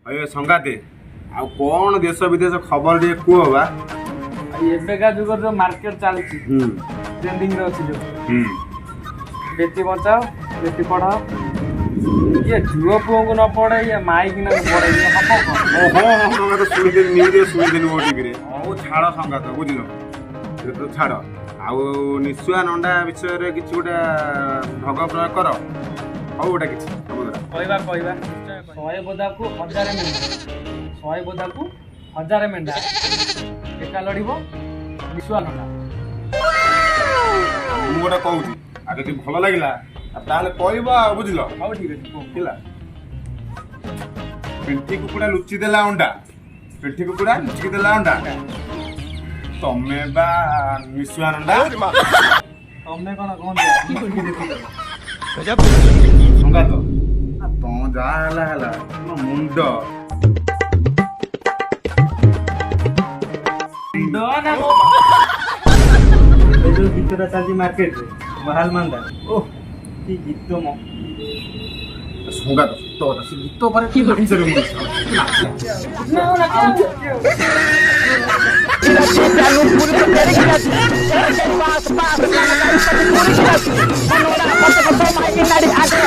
अरे संगाते आ कौन देश विदेश खबर टे कुह बा एବେका जुगर जो मार्केट चलती ट्रेंडिंग रे अछि जो बेटी बचाओ बेटी पढ़ाओ ये जुओ पुओ को न पढ़े ये माई की न पढ़े ये हबो ओहो हम तो सुनि दिन न्यूज रे सुनि दिन ओटीवी रे ओ छाड़ संगात बुझिलो ये तो छाड़ आउ निश्चय नंडा विषय रे किछि गोटा भग प्रयोग कर हौ गोटा किछि कहवा कहवा 100 बोदा को 1000 मेंढा 100 बोदा को 1000 मेंढा एका लड़िबो निश्चय नंडा मु गोटा कहूची आ जदि भल लागिला ताले कहबा बुझिलो हौ ठीक अछि हिला पेंटी कुकुड़ा लुचि देला अंडा पेंटी कुकुड़ा लुचि देला अंडा तमे बा निश्वानंदा तमने कोन गजब संगा तो तो जा हला मुंड डोना ए जो गीतटा चलती मार्केट रे महल मंदा ओह की गीत मो संगा तो से गीत पर की से Pass, pass, pass,